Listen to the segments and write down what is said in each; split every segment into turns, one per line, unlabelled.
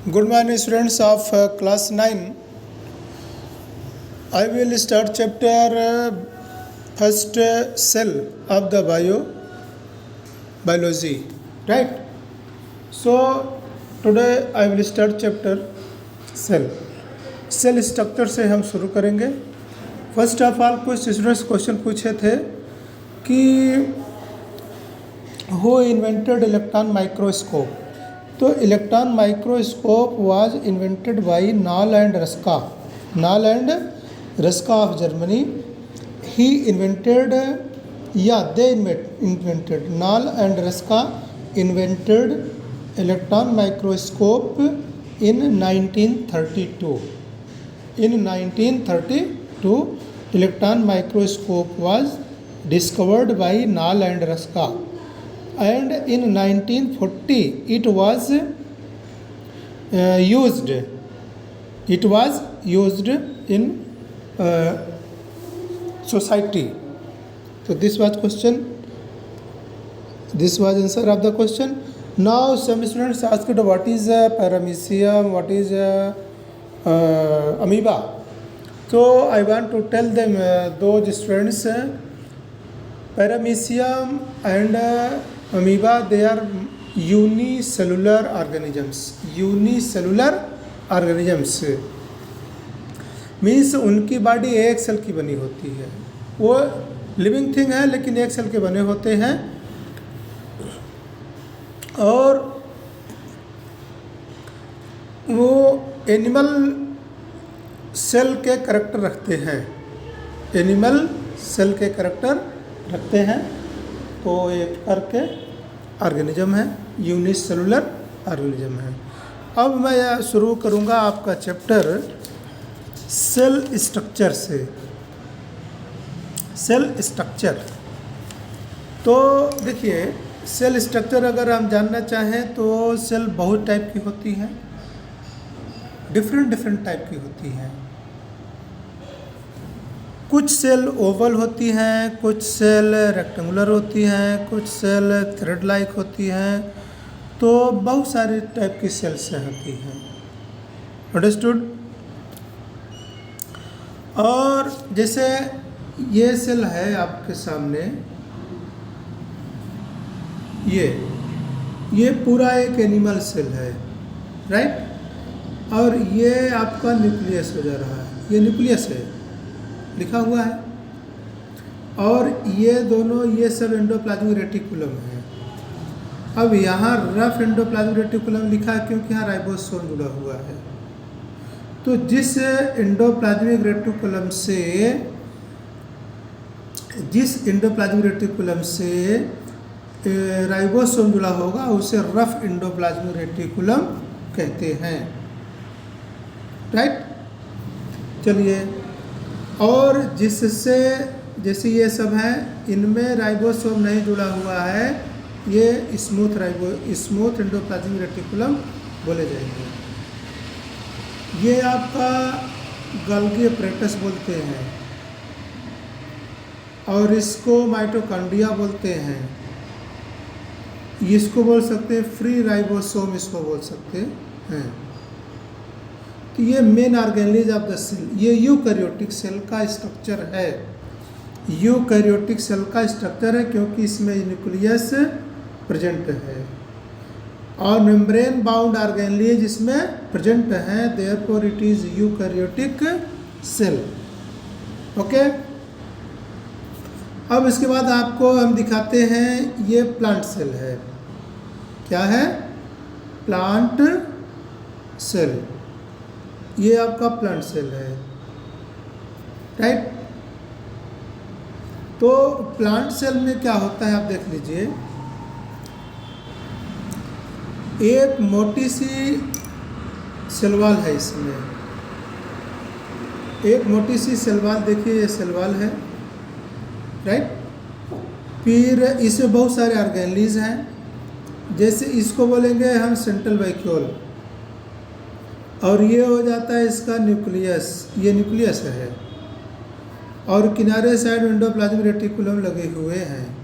Good morning, students of class 9. I will start chapter first cell of the biology. Right? So today I will start chapter cell. Cell structure से हम शुरू करेंगे। First of all कुछ students question पूछे थे कि who invented electron microscope. तो electron microscope was invented by Knoll and Ruska of Germany. He invented they invented Knoll and Ruska invented electron microscope in 1932. In 1932, electron microscope was discovered by Nall and Raska, and in 1940 it was used. It was used in society. So this was question. This was answer of the question. Now some students asked what is paramecium, what is amoeba. So I want to tell them those students paramecium and amoeba, they are unicellular organisms. Unicellular organisms means उनकी body एक cell की बनी होती है। वो living thing है लेकिन एक सेल के बने होते हैं और वो एनिमल सेल के करैक्टर रखते हैं। एनिमल सेल के करैक्टर रखते हैं। तो एक करके ऑर्गेनिज्म है, यूनिसेलुलर ऑर्गेनिज्म है। अब मैं यह शुरू करूँगा आपका चैप्टर सेल स्ट्रक्चर से। सेल स्ट्रक्चर तो देखिए, सेल स्ट्रक्चर अगर हम जानना चाहें तो सेल बहुत टाइप की होती हैं, डिफरेंट टाइप की होती हैं। कुछ सेल ओवल होती हैं, कुछ सेल रेक्टेंगुलर होती हैं, कुछ सेल थ्रेड लाइक होती हैं। तो बहुत सारे टाइप की सेल्स होती हैं। अंडरस्टूड। और जैसे ये सेल है आपके सामने, ये पूरा एक एनिमल सेल है, राइट। और ये आपका न्यूक्लियस हो जा रहा है, ये न्यूक्लियस है लिखा हुआ है। और ये दोनों ये सब एंडोप्लाज्मिक रेटिकुलम है। अब यहाँ रफ एंडोप्लाज्मिक रेटिकुलम लिखा है क्योंकि यहाँ राइबोसोम जुड़ा हुआ है। तो जिस एंडोप्लाज्मिक रेटिकुलम से राइबोसोम जुड़ा होगा उसे रफ एंडोप्लाज्मिक रेटिकुलम कहते हैं, राइट। चलिए, और जिससे जैसे ये सब हैं इनमें राइबोसोम नहीं जुड़ा हुआ है, ये स्मूथ एंडोप्लाज्मिक रेटिकुलम बोले जाएंगे। ये आपका गोल्गी अपैरेटस बोलते हैं और इसको माइटोकॉन्ड्रिया बोलते हैं। इसको बोल सकते हैं फ्री राइबोसोम, इसको बोल सकते हैं। तो ये मेन ऑर्गेनेज ऑफ द सेल, ये यूकैरियोटिक सेल का स्ट्रक्चर है। यूकैरियोटिक सेल का स्ट्रक्चर है क्योंकि इसमें न्यूक्लियस प्रेजेंट है और मेम्ब्रेन बाउंड ऑर्गेनेज इसमें प्रेजेंट है। Therefore it is eukaryotic cell. Okay. अब इसके बाद आपको हम दिखाते हैं, ये प्लांट सेल है। क्या है? Plant cell. ये आपका प्लांट सेल है, राइट। तो प्लांट सेल में क्या होता है आप देख लीजिए। एक मोटी सी सेल वॉल है इसमें, एक मोटी सी सेल वॉल, देखिए ये सेल वॉल है, राइट। फिर इसमें बहुत सारे ऑर्गेनेज हैं। जैसे इसको बोलेंगे हम सेंट्रल वैक्यूल, और ये हो जाता है इसका न्यूक्लियस, ये न्यूक्लियस है। और किनारे साइड एंडोप्लाज्मिक रेटिकुलम लगे हुए हैं,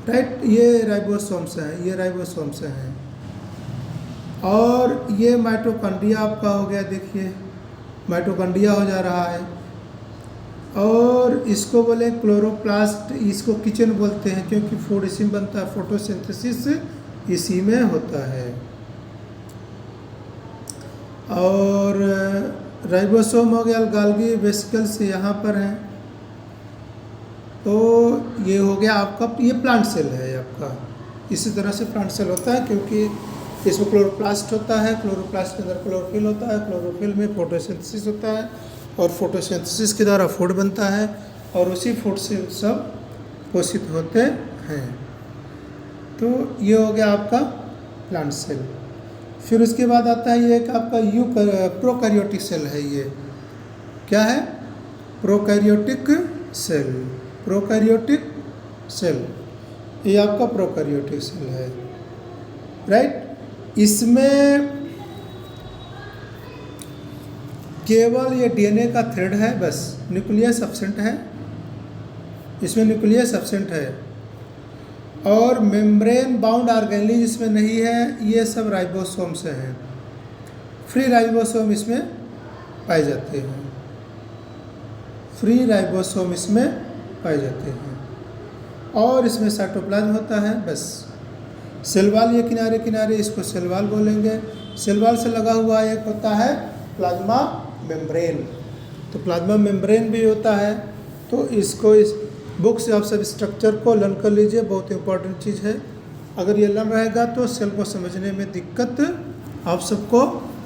राइट। ये राइबोसोम्स हैं, ये राइबोसोम्स हैं। और ये माइटोकॉन्ड्रिया आपका हो गया, देखिए माइटोकॉन्ड्रिया हो जा रहा है। और इसको बोले क्लोरोप्लास्ट, इसको किचन बोलते हैं क्योंकि फूड इसी में बनता है, फोटोसिंथेसिस इसी में होता है। और राइबोसोम हो गया, गाल्गी वेसिकल्स यहाँ पर हैं। तो ये हो गया आपका, ये प्लांट सेल है आपका। इसी तरह से प्लांट सेल होता है क्योंकि इसमें क्लोरोप्लास्ट होता है, क्लोरोप्लास्ट के अंदर क्लोरोफिल होता है, क्लोरोफिल में फोटोसिंथेसिस होता है और फोटोसिंथेसिस के द्वारा फूड बनता है और उसी फूड से सब पोषित होते हैं। तो ये हो गया आपका प्लांट सेल। फिर उसके बाद आता है ये एक आपका प्रोकैरियोटिक सेल है। ये क्या है? Prokaryotic cell. प्रोकैरियोटिक सेल ये आपका प्रोकैरियोटिक सेल है, राइट। इसमें केवल ये डीएनए का थ्रेड है, बस न्यूक्लियस एब्सेंट है, इसमें न्यूक्लियस एब्सेंट है। और मेम्ब्रेन बाउंड ऑर्गेनेल इसमें नहीं है, ये सब राइबोसोम से हैं। फ्री राइबोसोम इसमें पाए जाते हैं, फ्री राइबोसोम इसमें पाए जाते हैं। और इसमें साइटोप्लाज्म होता है, बस। सेल वॉल ये किनारे किनारे, इसको सेल वॉल बोलेंगे। सेल वॉल से लगा हुआ एक होता है प्लाज्मा मेम्ब्रेन, तो प्लाज्मा मेम्ब्रेन भी होता है। तो इसको इस बुक से आप सब स्ट्रक्चर को लर्न कर लीजिए, बहुत इंपॉर्टेंट चीज़ है। अगर ये लर्न रहेगा तो सेल को समझने में दिक्कत आप सबको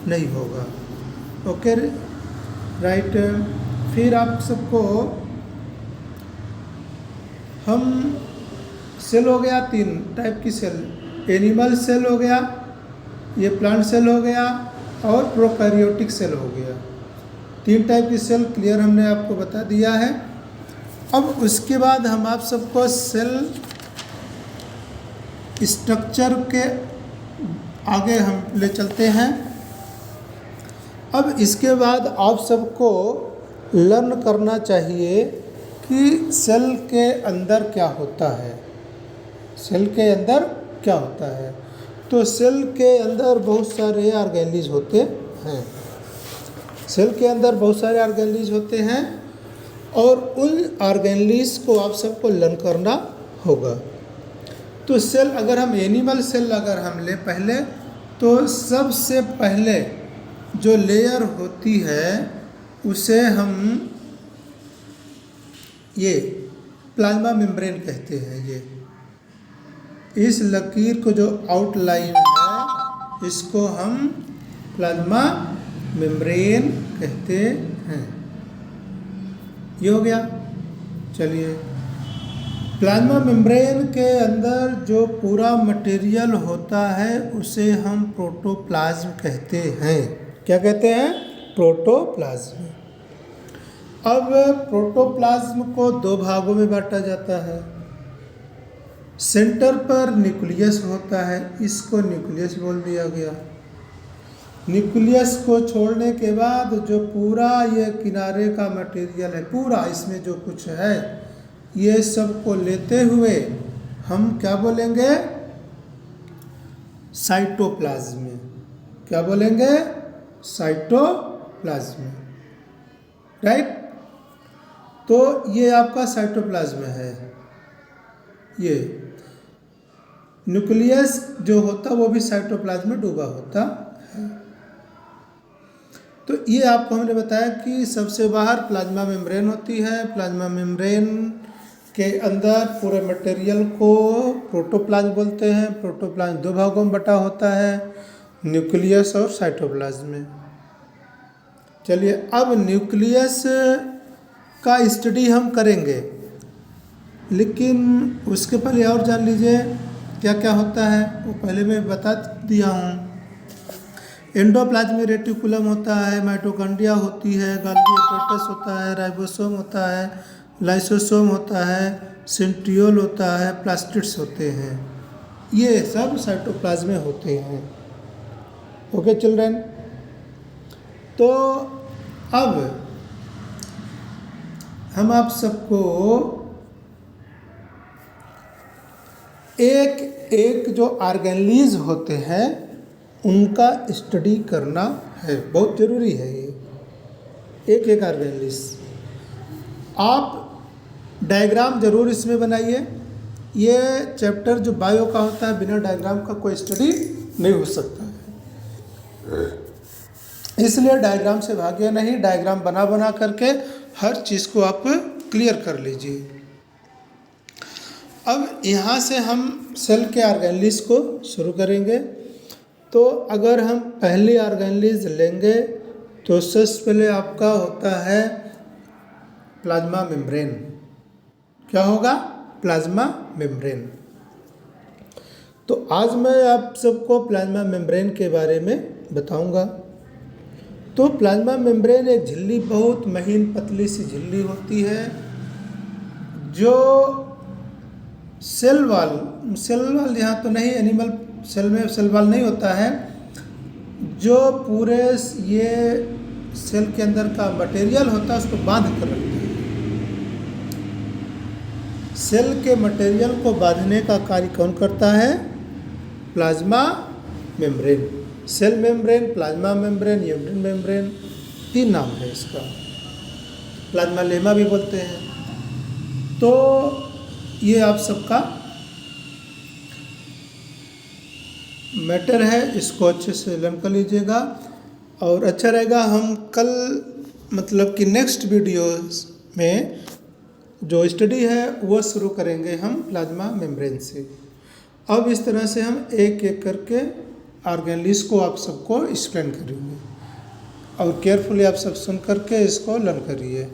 नहीं होगा। Okay right. फिर आप सबको हम सेल हो गया, 3 टाइप की सेल, एनिमल सेल हो गया, ये प्लांट सेल हो गया और प्रोकैरियोटिक सेल हो गया। 3 टाइप की सेल क्लियर हमने आपको बता दिया है। अब उसके बाद हम आप सबको सेल स्ट्रक्चर के आगे हम ले चलते हैं। अब इसके बाद आप सबको लर्न करना चाहिए कि सेल के अंदर क्या होता है। सेल के अंदर क्या होता है? तो सेल के अंदर बहुत सारे ऑर्गेनेल्स होते हैं। सेल के अंदर बहुत सारे ऑर्गेनेल्स होते हैं और उन ऑर्गेनेल्स को आप सबको लर्न करना होगा। तो सेल, अगर हम एनिमल सेल अगर हम ले पहले, तो सबसे पहले जो लेयर होती है उसे हम ये प्लाज्मा मेम्ब्रेन कहते हैं। ये इस लकीर को जो आउटलाइन है इसको हम प्लाज्मा मेम्ब्रेन कहते हैं। ये हो गया। चलिए, प्लाज्मा मेम्ब्रेन के अंदर जो पूरा मटेरियल होता है उसे हम प्रोटोप्लाज्म कहते हैं। क्या कहते हैं? प्रोटोप्लाज्म। अब प्रोटोप्लाज्म को 2 भागों में बांटा जाता है। सेंटर पर न्यूक्लियस होता है, इसको न्यूक्लियस बोल दिया गया। न्यूक्लियस को छोड़ने के बाद जो पूरा ये किनारे का मटेरियल है, पूरा इसमें जो कुछ है, ये सब को लेते हुए हम क्या बोलेंगे? साइटोप्लाज्म। क्या बोलेंगे? Cytoplasm, right. तो ये आपका साइटोप्लाज्म है। ये न्यूक्लियस जो होता वो भी साइटोप्लाज्म में डूबा होता है। तो ये आपको हमने बताया कि सबसे बाहर प्लाज्मा मेम्ब्रेन होती है। प्लाज्मा मेम्ब्रेन के अंदर पूरे मटेरियल को प्रोटोप्लाज्म बोलते हैं। प्रोटोप्लाज्म 2 भागों में बटा होता है, न्यूक्लियस और साइटोप्लाज्म में। चलिए, अब न्यूक्लियस का स्टडी हम करेंगे, लेकिन उसके पहले और जान लीजिए क्या क्या होता है। वो पहले मैं बता दिया हूँ। एंडोप्लाज्मिक रेटिकुलम होता है, माइटोकॉन्ड्रिया होती है, गोल्गी एपैरेटस होता है, राइबोसोम होता है, लाइसोसोम होता है, सेंट्रियोल होता है, प्लास्टिड्स होते हैं। ये सब साइटोप्लाज्म में होते हैं। Okay children. तो अब हम आप सबको एक एक जो ऑर्गेनेल्स होते हैं उनका स्टडी करना है, बहुत ज़रूरी है ये। एक एक ऑर्गेनेलिस आप डायग्राम ज़रूर इसमें बनाइए। ये चैप्टर जो बायो का होता है, बिना डायग्राम का कोई स्टडी नहीं हो सकता है, इसलिए डायग्राम से भागिए नहीं। डायग्राम बना बना करके हर चीज़ को आप क्लियर कर लीजिए। अब यहाँ से हम सेल के ऑर्गेनेलिस को शुरू करेंगे। तो अगर हम पहली ऑर्गेनेलिस लेंगे तो सबसे पहले आपका होता है प्लाज्मा मेम्ब्रेन। क्या होगा? Plasma membrane. तो आज मैं आप सबको प्लाज्मा मेम्ब्रेन के बारे में बताऊंगा। तो प्लाज्मा मेम्ब्रेन एक झिल्ली, बहुत महीन पतली सी झिल्ली होती है जो सेल वाल यहाँ तो नहीं, एनिमल सेल में सेल वाल नहीं होता है, जो पूरे ये सेल के अंदर का मटेरियल होता है उसको बांध कर रखता है। सेल के मटेरियल को बांधने का कार्य कौन करता है? Plasma membrane. Cell membrane, plasma membrane, unit membrane, 3 नाम है इसका। प्लाज्मा लेमा भी बोलते हैं। तो ये आप सबका मैटर है, इसको अच्छे से लर्न कर लीजिएगा और अच्छा रहेगा। हम कल मतलब कि नेक्स्ट वीडियोस में जो स्टडी है वो शुरू करेंगे हम प्लाज्मा मेम्ब्रेन से। अब इस तरह से हम एक एक करके ऑर्गेनेलिस को आप सबको एक्सप्लेन करेंगे और केयरफुली आप सब सुन करके इसको लर्न करिए।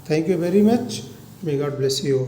Thank you very much. May God bless you.